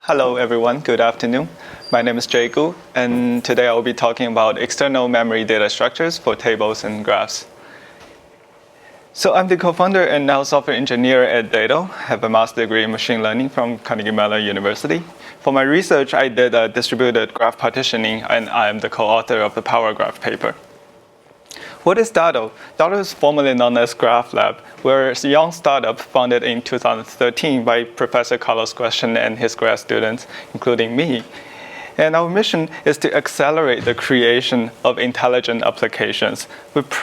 Hello everyone, good afternoon. My name is Jay Gu, and today I will be talking about external memory data structures for tables and graphs. So I'm the co-founder and now software engineer at Dado. I have a master's degree in machine learning from Carnegie Mellon University. For my research, I did distributed graph partitioning, and I am the co-author of the Power Graph paper. What is Dado? Dado is formerly known as GraphLab. We're a young startup founded in 2013 by Professor Carlos Question and his grad students, including me. And our mission is to accelerate the creation of intelligent applications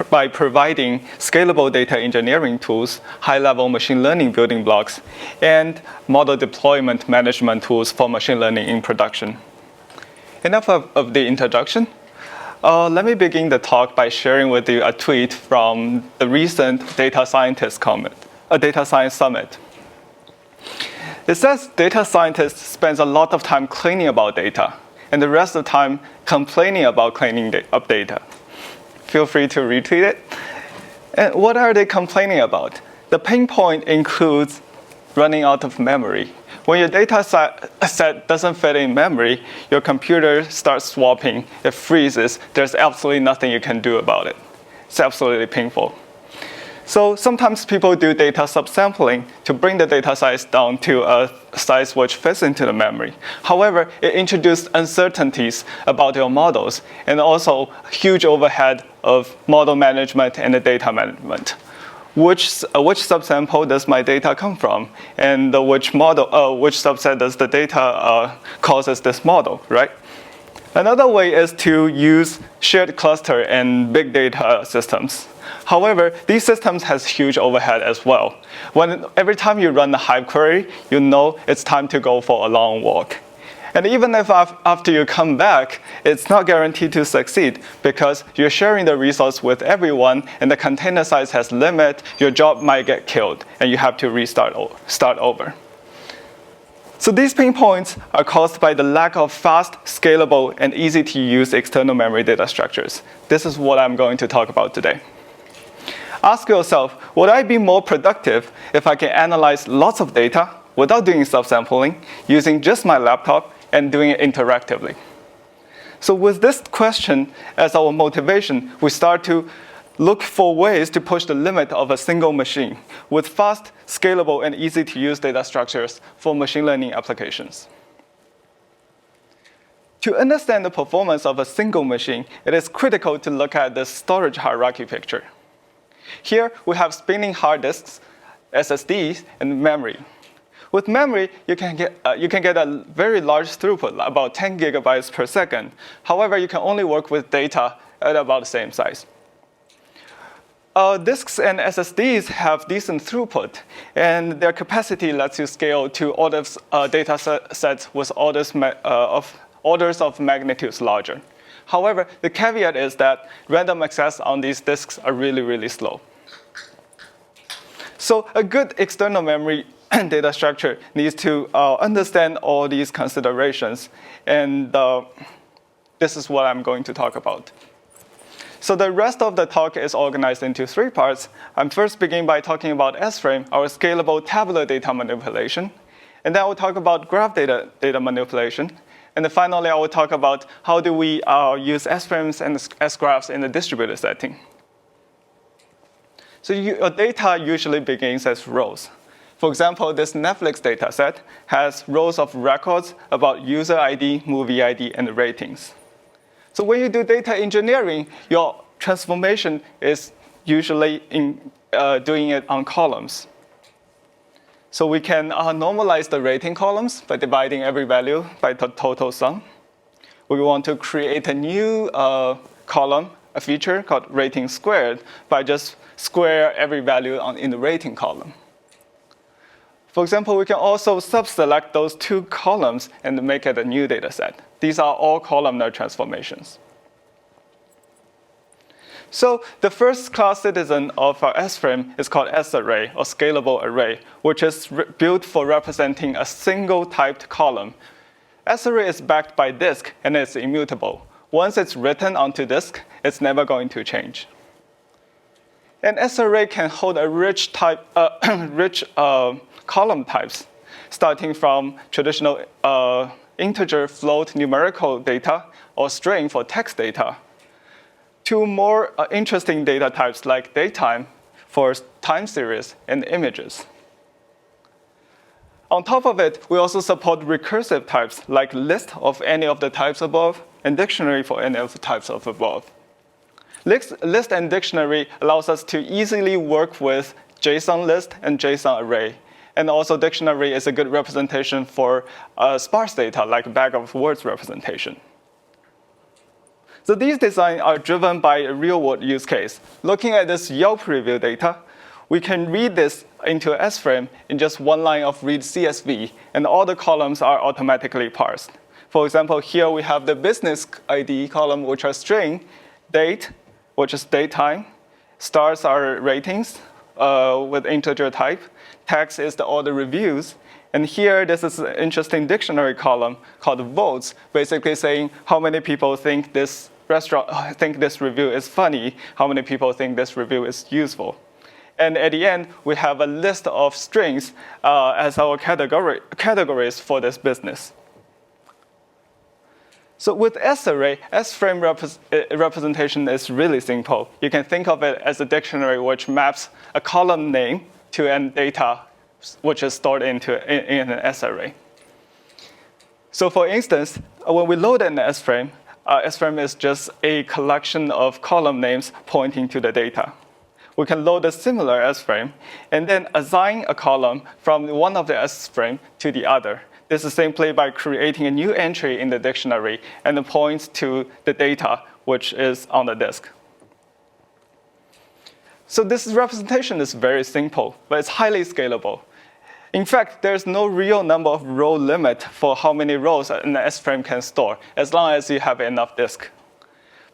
by providing scalable data engineering tools, high-level machine learning building blocks, and model deployment management tools for machine learning in production. Enough of the introduction. Let me begin the talk by sharing with you a tweet from the recent Data Science Summit. It says data scientists spend a lot of time cleaning about data, and the rest of the time complaining about cleaning up data. Feel free to retweet it. And what are they complaining about? The pain point includes running out of memory. When your data set doesn't fit in memory, your computer starts swapping, it freezes, there's absolutely nothing you can do about it. It's absolutely painful. So sometimes people do data subsampling to bring the data size down to a size which fits into the memory. However, it introduced uncertainties about your models and also huge overhead of model management and the data management. Which subsample does my data come from, and which subset does the data causes this model, right? Another way is to use shared cluster and big data systems. However, these systems has huge overhead as well. Every time you run the Hive query, you know it's time to go for a long walk. And even if after you come back, it's not guaranteed to succeed because you're sharing the resource with everyone and the container size has limit, your job might get killed and you have to start over. So these pain points are caused by the lack of fast, scalable, and easy to use external memory data structures. This is what I'm going to talk about today. Ask yourself, would I be more productive if I can analyze lots of data without doing subsampling, using just my laptop, and doing it interactively? So with this question as our motivation, we start to look for ways to push the limit of a single machine with fast, scalable, and easy to use data structures for machine learning applications. To understand the performance of a single machine, it is critical to look at the storage hierarchy picture. Here we have spinning hard disks, SSDs, and memory. With memory, you can get a very large throughput, about 10 gigabytes per second. However, you can only work with data at about the same size. Disks and SSDs have decent throughput, and their capacity lets you scale to orders data sets with orders of magnitudes larger. However, the caveat is that random access on these disks are really, really slow. So a good external memory data structure needs to understand all these considerations, and this is what I'm going to talk about. So the rest of the talk is organized into three parts. I'm first beginning by talking about SFrame, our scalable tabular data manipulation, and then I will talk about graph data manipulation, and then finally I will talk about how do we use SFrames and SGraphs in the distributed setting. So your data usually begins as rows. For example, this Netflix data set has rows of records about user ID, movie ID, and ratings. So when you do data engineering, your transformation is usually doing it on columns. So we can normalize the rating columns by dividing every value by the total sum. We want to create a new column, a feature called rating squared, by just square every value in the rating column. For example, we can also subselect those two columns and make it a new data set. These are all columnar transformations. So the first class citizen of our SFrame is called S-array, or scalable array, which is built for representing a single typed column. S-array is backed by disk, and it's immutable. Once it's written onto disk, it's never going to change. And S-array can hold a rich column types. starting from traditional integer, float, numerical data, or string for text data, to more interesting data types like datetime for time series and images. On top of it, we also support recursive types like list of any of the types above and dictionary for any of the types of above. List and dictionary allows us to easily work with JSON list and JSON array. And also dictionary is a good representation for sparse data like bag of words representation. So these designs are driven by a real-world use case. Looking at this Yelp review data, we can read this into SFrame in just one line of read CSV, and all the columns are automatically parsed. For example, here we have the business ID column, which are string, date, which is date time, stars are ratings with integer type, text is all the reviews, and here this is an interesting dictionary column called votes, basically saying how many people think this review is funny, how many people think this review is useful. And at the end, we have a list of strings as our categories for this business. So with S-array, S-frame representation is really simple. You can think of it as a dictionary which maps a column name to an data which is stored in an S-array. So for instance, when we load an S-frame, S-frame is just a collection of column names pointing to the data. We can load a similar S-frame and then assign a column from one of the S-frame to the other. This is simply by creating a new entry in the dictionary and it points to the data which is on the disk. So this representation is very simple, but it's highly scalable. In fact, there's no real number of row limit for how many rows an S-frame can store, as long as you have enough disk.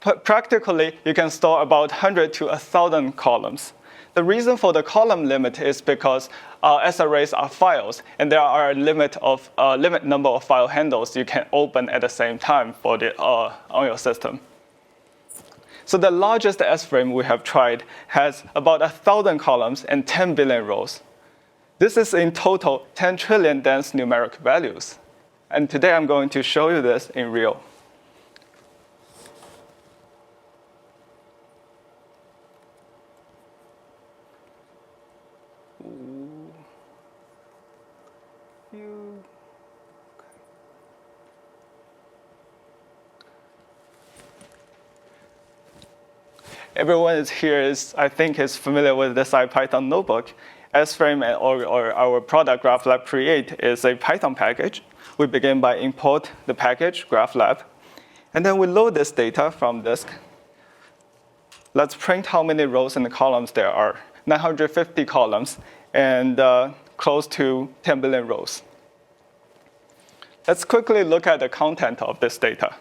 But practically, you can store about 100 to 1,000 columns. The reason for the column limit is because S-arrays are files, and there are a limit number of file handles you can open at the same time for on your system. So the largest S-frame we have tried has about 1,000 columns and 10 billion rows. This is in total 10 trillion dense numeric values. And today I'm going to show you this in real. Everyone here I think, is familiar with this IPython notebook. SFrame or our product GraphLab Create is a Python package. We begin by import the package, GraphLab, and then we load this data from disk. Let's print how many rows and columns there are. 950 columns and close to 10 billion rows. Let's quickly look at the content of this data.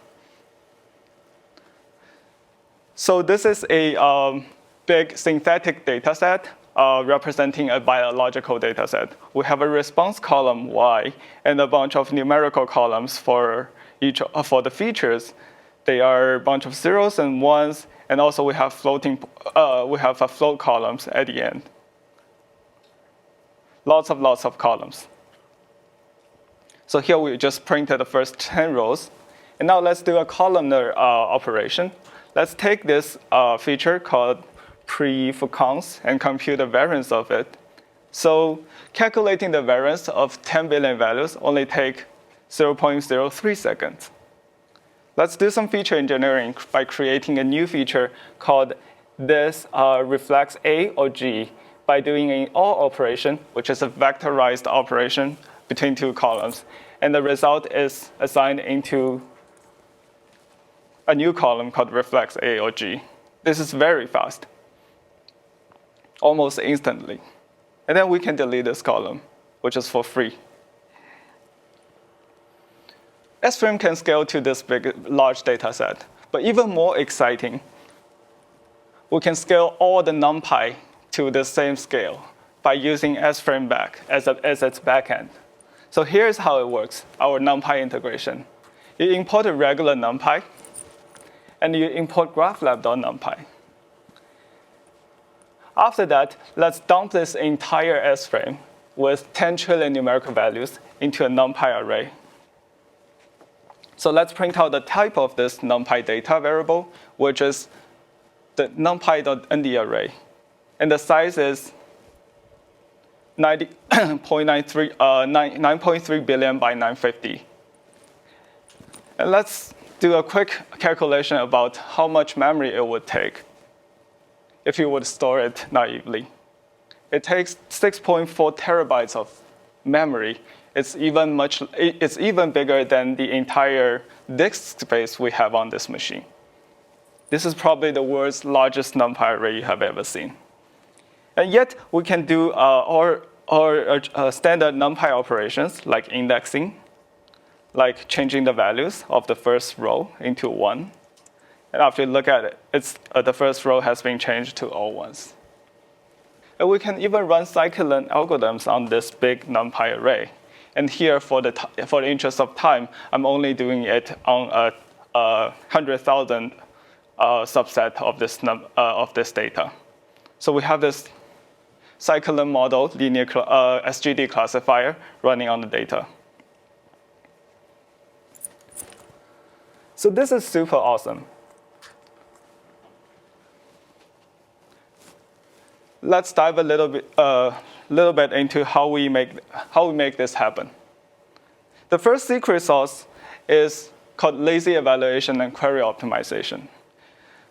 So this is a big synthetic data set representing a biological data set. We have a response column Y and a bunch of numerical columns for the features. They are a bunch of zeros and ones, and also we have float columns at the end. Lots of columns. So here we just printed the first 10 rows. And now let's do a columnar operation. Let's take this feature called pre-cons and compute the variance of it. So calculating the variance of 10 billion values only take 0.03 seconds. Let's do some feature engineering by creating a new feature called this reflects A or G by doing an OR operation, which is a vectorized operation between two columns. And the result is assigned into a new column called reflects A or G. This is very fast, almost instantly. And then we can delete this column, which is for free. SFrame can scale to this large data set. But even more exciting, we can scale all the NumPy to the same scale by using SFrame back as its backend. So here's how it works, our NumPy integration. You import a regular NumPy, and you import graphlab.numpy. After that, let's dump this entire SFrame with 10 trillion numerical values into a NumPy array. So let's print out the type of this NumPy data variable, which is the numpy.nd array. And the size is 9.3 billion by 950. And let's do a quick calculation about how much memory it would take if you would store it naively. It takes 6.4 terabytes of memory. It's even bigger than the entire disk space we have on this machine. This is probably the world's largest NumPy array you have ever seen. And yet, we can do our standard NumPy operations, like indexing, like changing the values of the first row into 1. And after you look at it, the first row has been changed to all ones. And we can even run scikit-learn algorithms on this big NumPy array. And here, for the interest of time, I'm only doing it on a 100,000 subset of this data. So we have this scikit-learn model linear SGD classifier running on the data. So this is super awesome. Let's dive a little bit into how we make this happen. The first secret sauce is called lazy evaluation and query optimization.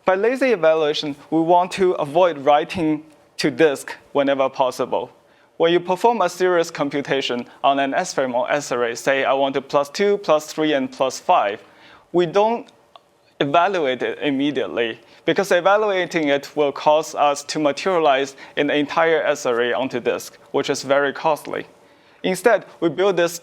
By lazy evaluation, we want to avoid writing to disk whenever possible. When you perform a serious computation on an SFrame or SArray, say I want to +2, +3, and +5, we don't evaluate it immediately, because evaluating it will cause us to materialize an entire SArray onto disk, which is very costly. Instead, we build this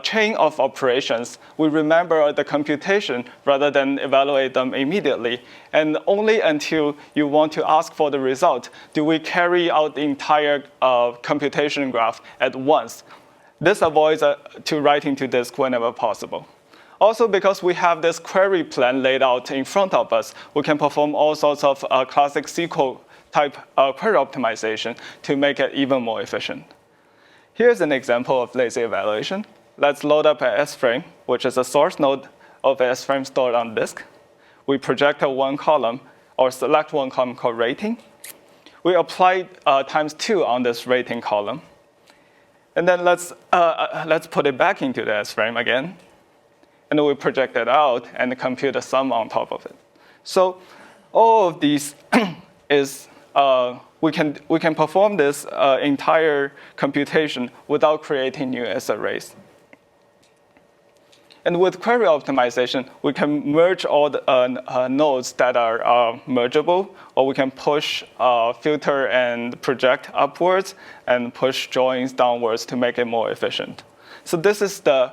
chain of operations. We remember the computation rather than evaluate them immediately. And only until you want to ask for the result do we carry out the entire computation graph at once. This avoids to writing to disk whenever possible. Also, because we have this query plan laid out in front of us, we can perform all sorts of classic SQL type query optimization to make it even more efficient. Here's an example of lazy evaluation. Let's load up an SFrame, which is a source node of an SFrame stored on disk. We project one column, or select one column called rating. We apply ×2 on this rating column. And then let's put it back into the SFrame again. And then we project it out and compute a sum on top of it. So all of these is, we can perform this entire computation without creating new SArrays. And with query optimization, we can merge all the nodes that are mergeable, or we can push, filter, and project upwards, and push joins downwards to make it more efficient. So this is the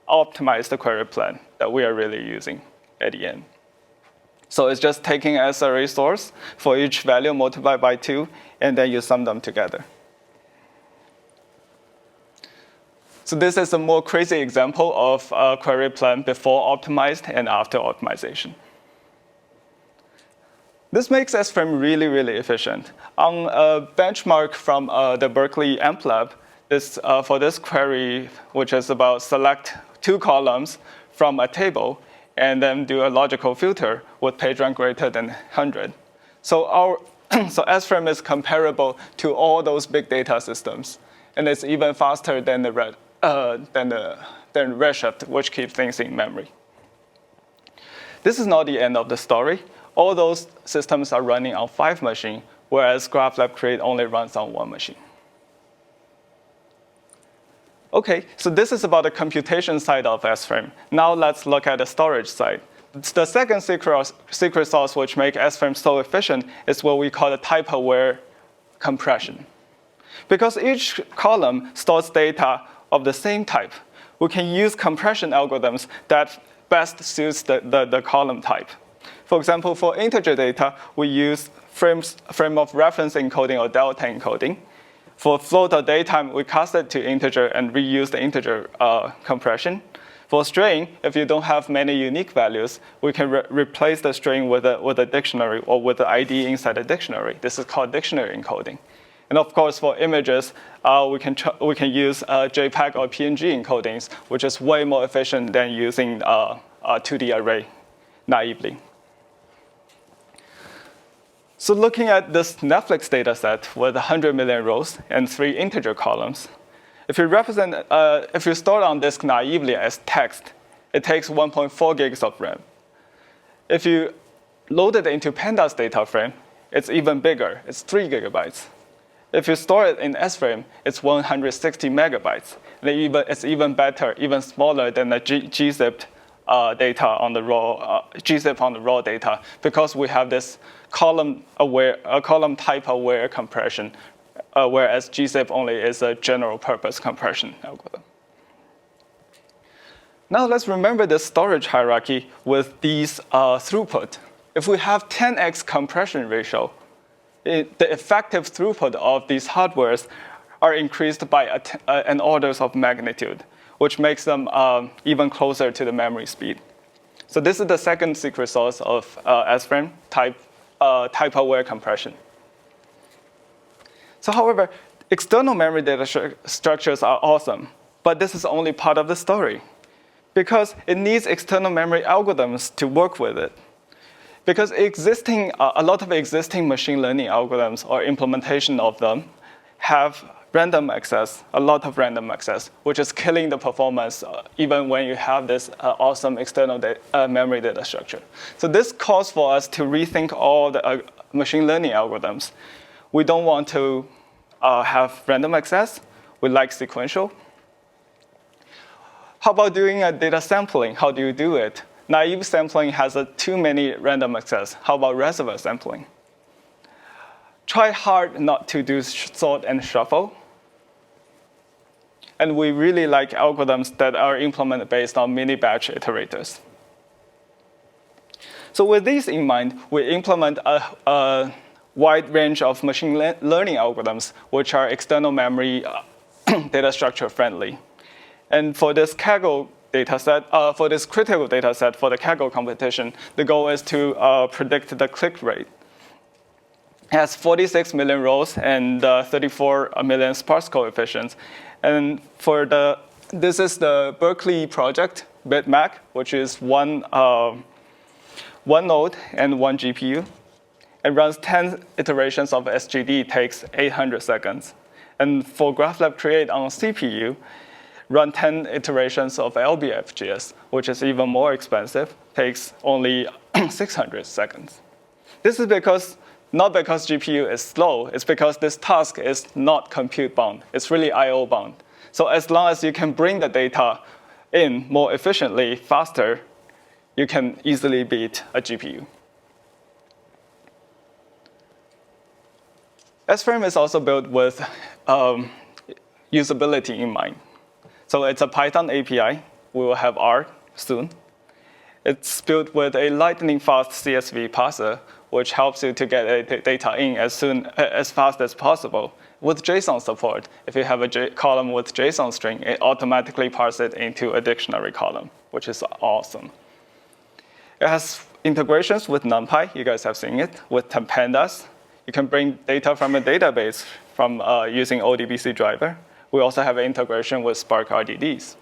optimized query plan that we are really using at the end. So it's just taking an SArray source for each value multiplied by 2, and then you sum them together. So this is a more crazy example of a query plan before optimized and after optimization. This makes SFrame really, really efficient. On a benchmark from the Berkeley AMP Lab, for this query, which is about select 2 columns from a table, and then do a logical filter with PageRank greater than 100. So SFrame is comparable to all those big data systems, and it's even faster than Redshift, which keeps things in memory. This is not the end of the story. All those systems are running on 5 machines, whereas GraphLab Create only runs on 1 machine. OK, so this is about the computation side of SFrame. Now let's look at the storage side. The second secret sauce which makes SFrame so efficient is what we call the type-aware compression. Because each column stores data of the same type, we can use compression algorithms that best suits the column type. For example, for integer data, we use frame of reference encoding or delta encoding. For float or datetime, we cast it to integer and reuse the integer compression. For string, if you don't have many unique values, we can replace the string with a dictionary or with the ID inside a dictionary. This is called dictionary encoding. And of course, for images, we can use JPEG or PNG encodings, which is way more efficient than using a 2D array naively. So looking at this Netflix data set with 100 million rows and 3 integer columns, if you store it on disk naively as text, it takes 1.4 gigs of RAM. If you load it into pandas data frame, it's even bigger. It's 3 gigabytes. If you store it in SFrame, it's 160 megabytes. And it's even better, even smaller than the gzip data on the raw gzip on the raw data, because we have this column type aware compression, whereas gzip only is a general purpose compression algorithm. Now let's remember the storage hierarchy with these throughput. If we have 10x compression ratio, the effective throughput of these hardwares are increased by an orders of magnitude, which makes them even closer to the memory speed. So this is the second secret sauce of SFrame, type-aware compression. So however, external memory data structures are awesome, but this is only part of the story, because it needs external memory algorithms to work with it. Because a lot of existing machine learning algorithms or implementation of them have random access, a lot of random access, which is killing the performance even when you have this awesome external memory data structure. So this calls for us to rethink all the machine learning algorithms. We don't want to have random access. We like sequential. How about doing a data sampling? How do you do it? Naive sampling has too many random access. How about reservoir sampling? Try hard not to do sort and shuffle. And we really like algorithms that are implemented based on mini-batch iterators. So with these in mind, we implement a wide range of machine learning algorithms, which are external memory data structure friendly. And for this Kaggle data set, for this critical data set for the Kaggle competition, the goal is to predict the click rate. It has 46 million rows and 34 million sparse coefficients. And this is the Berkeley project, BitMac, which is one node and 1 GPU. It runs 10 iterations of SGD, takes 800 seconds. And for GraphLab Create on CPU, run 10 iterations of LBFGS, which is even more expensive, takes only 600 seconds. This is not because GPU is slow, it's because this task is not compute bound. It's really I/O bound. So as long as you can bring the data in more efficiently, faster, you can easily beat a GPU. SFrame is also built with usability in mind. So it's a Python API. We will have R soon. It's built with a lightning-fast CSV parser, which helps you to get data in as fast as possible. With JSON support, if you have a column with JSON string, it automatically parses it into a dictionary column, which is awesome. It has integrations with NumPy. You guys have seen it. With pandas, you can bring data from a database from using ODBC driver. We also have an integration with Spark RDDs.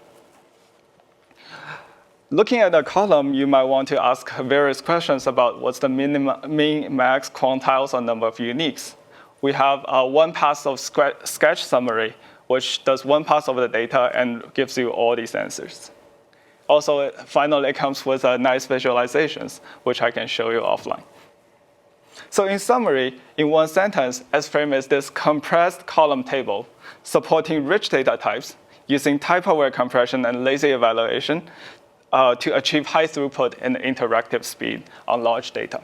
Looking at a column, you might want to ask various questions about what's the min, max, quantiles, or number of uniques. We have one pass of sketch summary, which does one pass of the data and gives you all these answers. Also, finally, it comes with nice visualizations, which I can show you offline. So in summary, in one sentence, SFrame is this compressed column table supporting rich data types using type-aware compression and lazy evaluation to achieve high throughput and interactive speed on large data.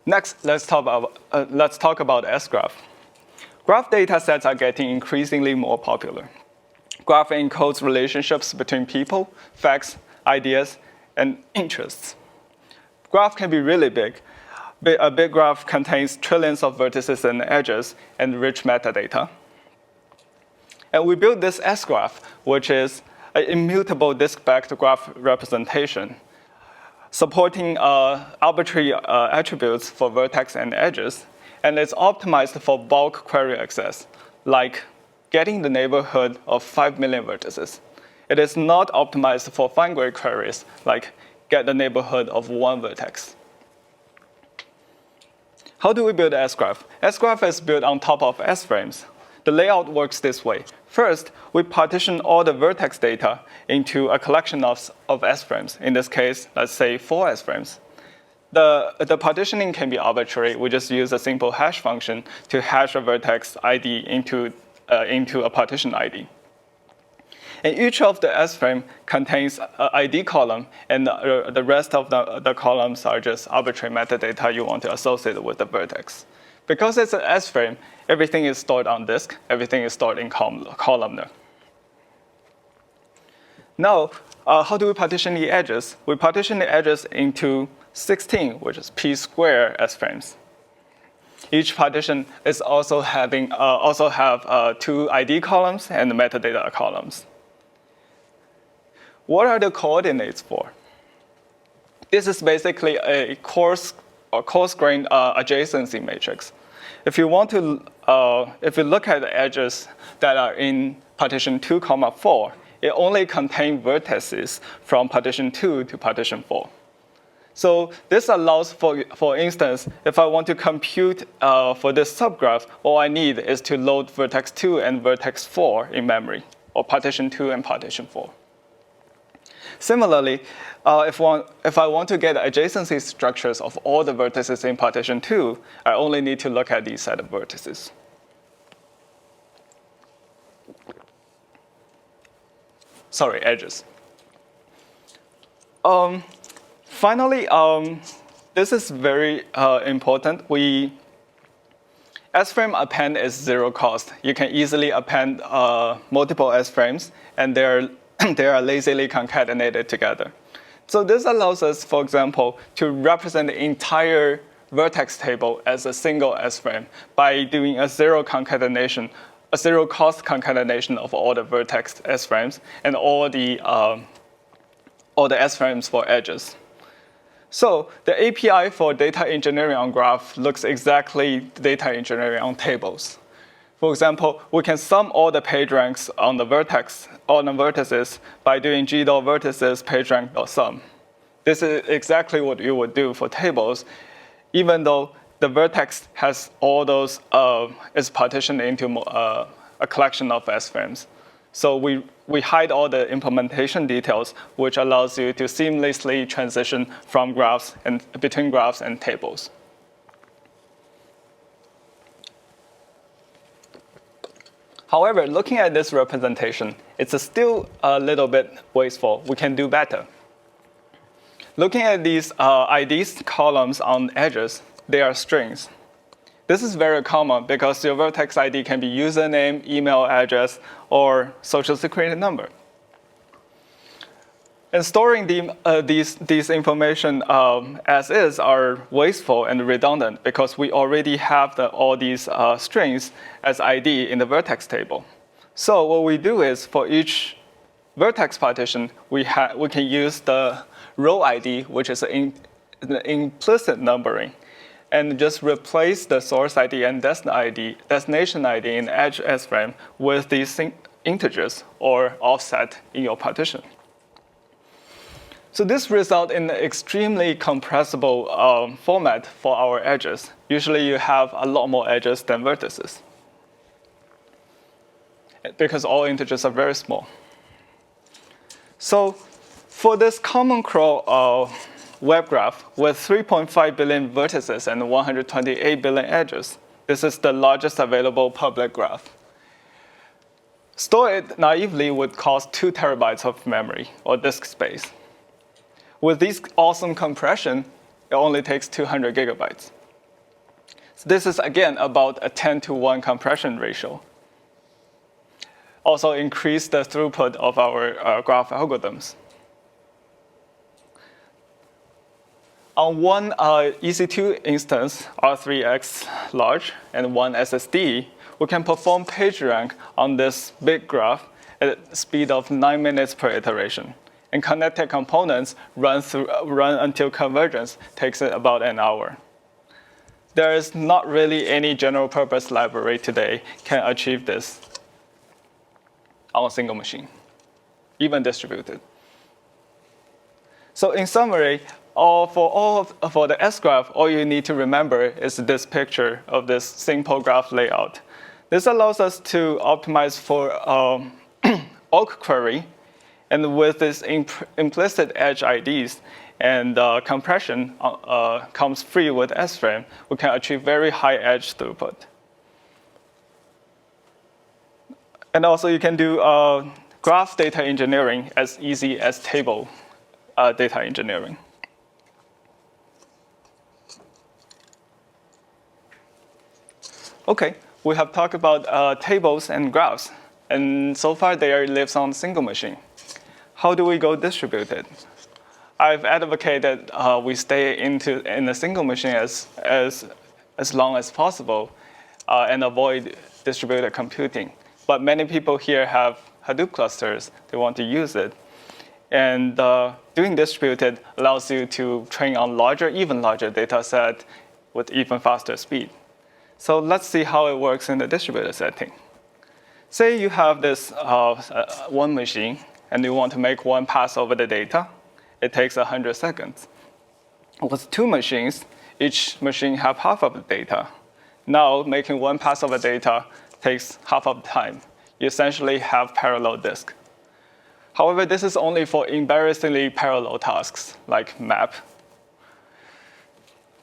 Next, let's talk about SGraph. Graph data sets are getting increasingly more popular. Graph encodes relationships between people, facts, ideas, and interests. Graph can be really big. A big graph contains trillions of vertices and edges and rich metadata. And we built this SGraph, which is an immutable disk-backed graph representation. supporting arbitrary attributes for vertex and edges, and it's optimized for bulk query access, like getting the neighborhood of 5 million vertices. It is not optimized for fine-grained queries, like get the neighborhood of 1 vertex. How do we build SGraph? SGraph is built on top of SFrames. The layout works this way. First, we partition all the vertex data into a collection of SFrames. In this case, let's say 4 SFrames. The partitioning can be arbitrary. We just use a simple hash function to hash a vertex ID into a partition ID. And each of the SFrame contains an ID column, and the rest of the columns are just arbitrary metadata you want to associate with the vertex. Because it's an SFrame, everything is stored on disk. Everything is stored in columnar. Now, how do we partition the edges? We partition the edges into 16, which is p-square SFrames. Each partition is also have 2 ID columns and metadata columns. What are the coordinates for? This is basically a coarse-grained adjacency matrix. If you look at the edges that are in partition 2, 4, it only contains vertices from partition 2 to partition 4. So this allows, for instance, if I want to compute for this subgraph, all I need is to load vertex 2 and vertex 4 in memory, or partition 2 and partition 4. Similarly, if I want to get adjacency structures of all the vertices in partition 2, I only need to look at these set of vertices. Sorry, edges. Finally, this is very important. SFrame append is 0 cost. You can easily append multiple SFrames, and they are lazily concatenated together. So this allows us, for example, to represent the entire vertex table as a single SFrame by doing a 0 cost concatenation of all the vertex SFrames and all the SFrames for edges. So the API for data engineering on graph looks exactly data engineering on tables. For example, we can sum all the page ranks on the vertices by doing g.vertices pagerank.sum. This is exactly what you would do for tables, even though the vertex has all those is partitioned into a collection of SFrames. So we hide all the implementation details, which allows you to seamlessly transition from graphs and between graphs and tables. However, looking at this representation, it's still a little bit wasteful. We can do better. Looking at these IDs columns on edges, they are strings. This is very common because your vertex ID can be username, email address, or social security number. And storing these information as is are wasteful and redundant because we already have all these strings as ID in the vertex table. So what we do is for each vertex partition, we can use the row ID, which is the implicit numbering, and just replace the source ID and destination ID in edge SFrame with these integers or offset in your partition. So this results in an extremely compressible format for our edges. Usually you have a lot more edges than vertices because all integers are very small. So for this common crawl web graph with 3.5 billion vertices and 128 billion edges, this is the largest available public graph. Store it naively would cost 2 terabytes of memory or disk space. With this awesome compression, it only takes 200 gigabytes. So this is, again, about a 10-to-1 compression ratio. Also increase the throughput of our graph algorithms. On one EC2 instance, R3X large, and one SSD, we can perform PageRank on this big graph at a speed of 9 minutes per iteration. And connected components run until convergence takes about an hour. There is not really any general purpose library today can achieve this on a single machine, even distributed. So in summary, for the SGraph, all you need to remember is this picture of this simple graph layout. This allows us to optimize for awk query, and with this implicit edge IDs and compression comes free with SFrame, we can achieve very high edge throughput. And also you can do graph data engineering as easy as table data engineering. Okay, we have talked about tables and graphs, and so far they live on a single machine. How do we go distributed? I've advocated we stay in a single machine as long as possible and avoid distributed computing. But many people here have Hadoop clusters. They want to use it. And doing distributed allows you to train on even larger data set with even faster speed. So let's see how it works in the distributed setting. Say you have this one machine, and you want to make one pass over the data. It takes 100 seconds. With two machines, each machine have half of the data. Now, making one pass over data takes half of the time. You essentially have parallel disk. However, this is only for embarrassingly parallel tasks, like map.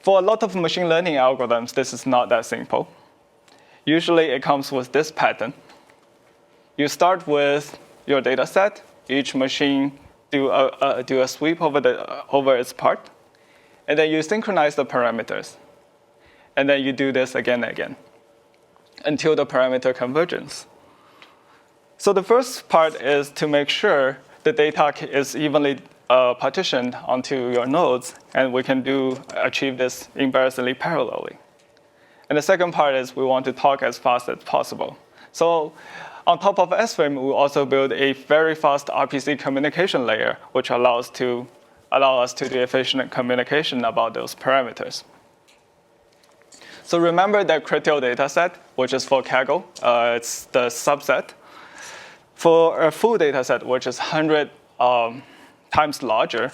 For a lot of machine learning algorithms, this is not that simple. Usually, it comes with this pattern. You start with your data set. Each machine do a sweep over its part. And then you synchronize the parameters. And then you do this again and again until the parameter convergence. So the first part is to make sure the data is evenly partitioned onto your nodes, and we can achieve this embarrassingly parallelly. And the second part is we want to talk as fast as possible. So on top of SFrame, we also build a very fast RPC communication layer, which allow us to do efficient communication about those parameters. So remember that critical data set, which is for Kaggle. It's the subset. For a full data set, which is 100 times larger,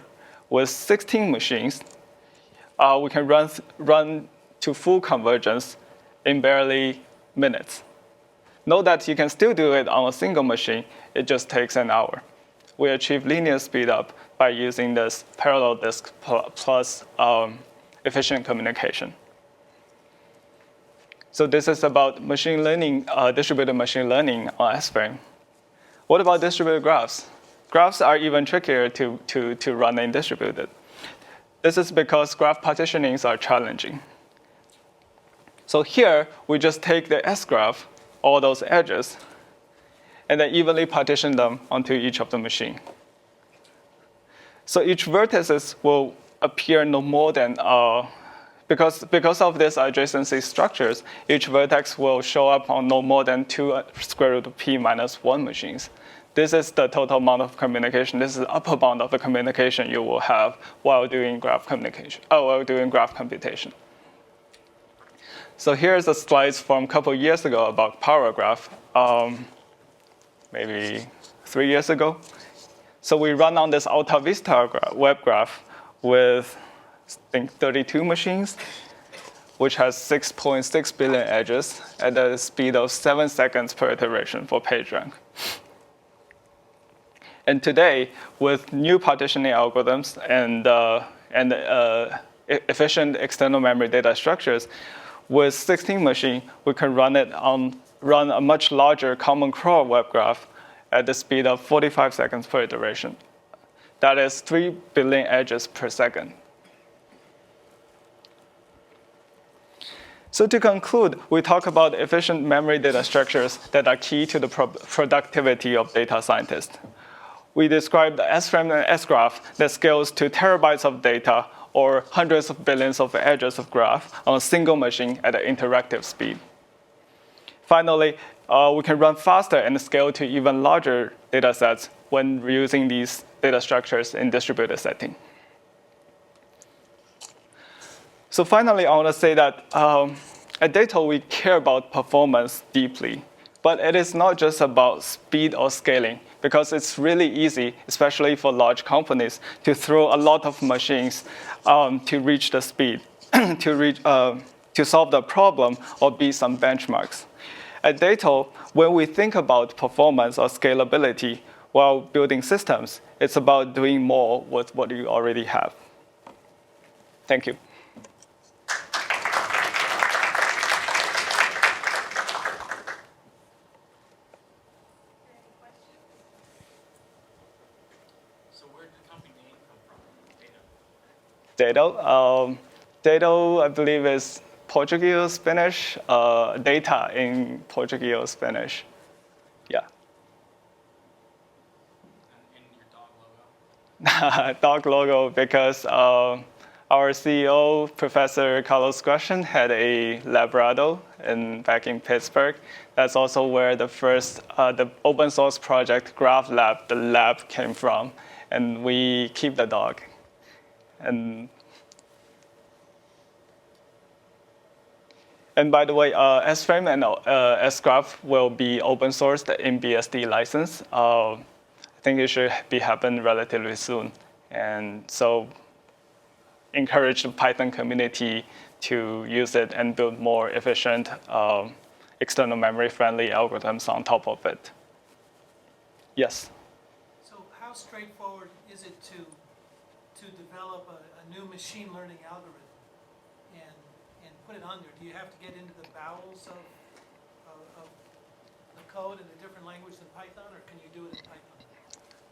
with 16 machines, we can run to full convergence in barely minutes. Note that you can still do it on a single machine. It just takes an hour. We achieve linear speed up by using this parallel disk plus efficient communication. So this is about machine learning, distributed machine learning on SFrame. What about distributed graphs? Graphs are even trickier to run in distributed. This is because graph partitionings are challenging. So here, we just take the SGraph, all those edges, and then evenly partition them onto each of the machine. So each vertices will appear no more than, because of this adjacency structures, each vertex will show up on no more than 2 square root of p minus 1 machines. This is the total amount of communication. This is the upper bound of the communication you will have while doing graph computation. So here's the slides from a couple years ago about Power Graph, maybe 3 years ago. So we run on this Alta Vista web graph with, I think, 32 machines, which has 6.6 billion edges at a speed of 7 seconds per iteration for Pagerank. And today, with new partitioning algorithms and efficient external memory data structures, with 16 machines, we can run a much larger common crawl web graph at the speed of 45 seconds per iteration. That is 3 billion edges per second. So to conclude, we talk about efficient memory data structures that are key to the productivity of data scientists. We described the SFrame and SGraph that scales to terabytes of data or hundreds of billions of edges of graph on a single machine at an interactive speed. Finally, we can run faster and scale to even larger data sets when reusing these data structures in distributed setting. So finally, I want to say that at Data, we care about performance deeply. But it is not just about speed or scaling, because it's really easy, especially for large companies, to throw a lot of machines to reach the speed, to solve the problem or beat some benchmarks. At Data, when we think about performance or scalability while building systems, it's about doing more with what you already have. Thank you. Data. Data, I believe, is Portuguese Spanish. Data in Portuguese Spanish. Yeah. And your dog logo? Dog logo, because our CEO, Professor Carlos Gratian, had a Labrador back in Pittsburgh. That's also where the first, the open source project GraphLab, the lab came from. And we keep the dog. And by the way, SFrame and SGraph will be open sourced in BSD license. I think it should be happen relatively soon. And so encourage the Python community to use it and build more efficient external memory-friendly algorithms on top of it. Yes? So how straightforward is it to develop a new machine learning algorithm and put it on there? Do you have to get into the bowels of the code in a different language than Python, or can you do it in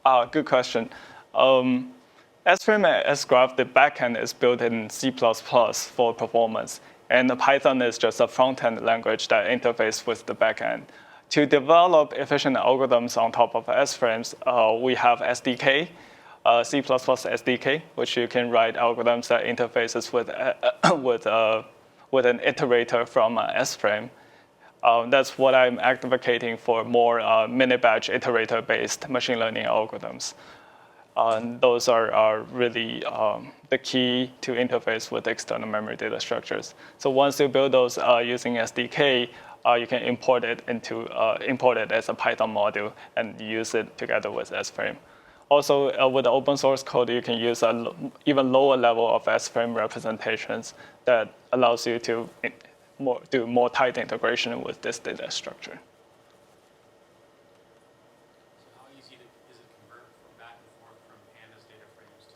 Python? Good question. SFrame and SGraph, the backend is built in C++ for performance. And the Python is just a front-end language that interfaces with the backend. To develop efficient algorithms on top of SFrames, we have SDK, C++ SDK, which you can write algorithms that interfaces with an iterator from SFrame. That's what I'm advocating for, more mini-batch iterator-based machine learning algorithms. Those are really the key to interface with external memory data structures. So once you build those using SDK, you can import it as a Python module and use it together with SFrame. Also, with the open source code, you can use an even lower level of SFrame representations that allows you to do more tight integration with this data structure. So how easy is it to convert from back and forth from pandas data frames to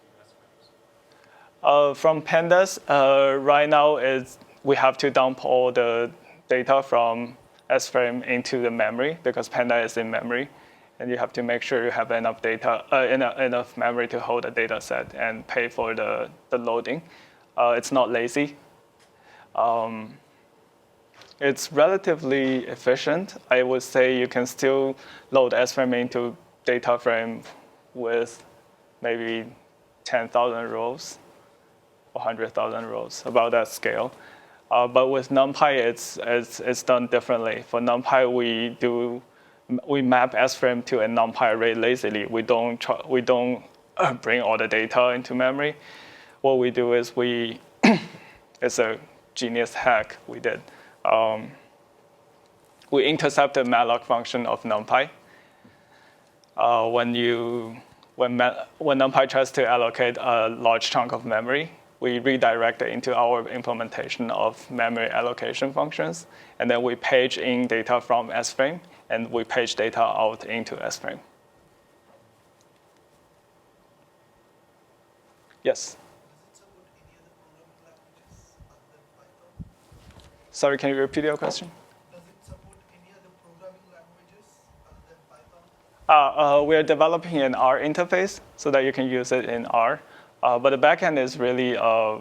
SFrames? From pandas, right now we have to dump all the data from SFrame into the memory because panda is in memory. And you have to make sure you have enough data, enough memory to hold a data set and pay for the loading. It's not lazy. It's relatively efficient. I would say you can still load SFrame into data frame with maybe 10,000 rows or 100,000 rows, about that scale. But with NumPy, it's done differently. For NumPy, we map SFrame to a NumPy array lazily. We don't bring all the data into memory. What we do is it's a genius hack we did. We intercept the malloc function of NumPy. When NumPy tries to allocate a large chunk of memory, we redirect it into our implementation of memory allocation functions, and then we page in data from SFrame, and we page data out into SFrame. Yes? Does it support any other programming languages other than Python? Sorry, can you repeat your question? Does it support any other programming languages other than Python? We are developing an R interface so that you can use it in R. But the backend is really a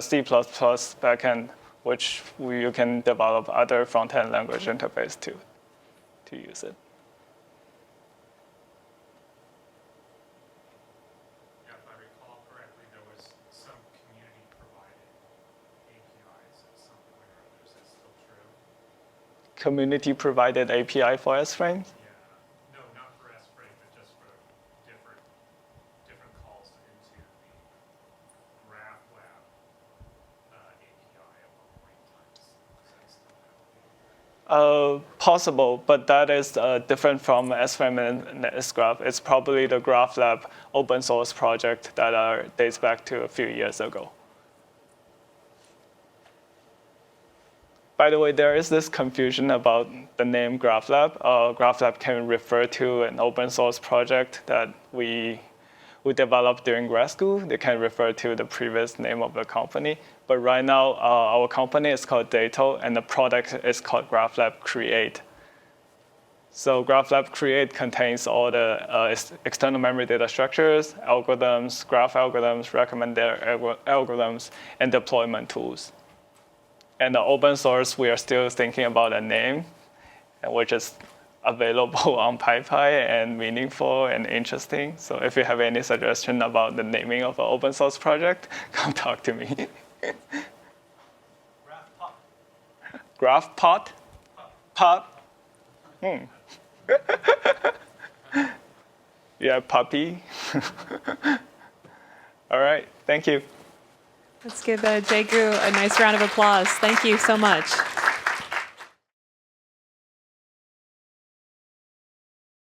C++ backend, which you can develop other front-end language interface to use it. Yeah, if I recall correctly, there was some community-provided APIs at some point or other. Is that still true? community-provided API for SFrame? Yeah. No, not for SFrame, but just for different calls into the GraphLab API at one point in time. Does that still happen? Possible, but that is different from SFrame and SGraph. It's probably the GraphLab open source project that dates back to a few years ago. By the way, there is this confusion about the name GraphLab. GraphLab can refer to an open source project that we developed during grad school. They can refer to the previous name of the company. But right now, our company is called Dato, and the product is called GraphLab Create. So GraphLab Create contains all the external memory data structures, algorithms, graph algorithms, recommender algorithms, and deployment tools. And the open source, we are still thinking about a name, which is available on PyPy and meaningful and interesting. So if you have any suggestion about the naming of an open source project, come talk to me. GraphPot? Pot? Yeah, puppy. All right, thank you. Let's give Jae-gu a nice round of applause. Thank you so much.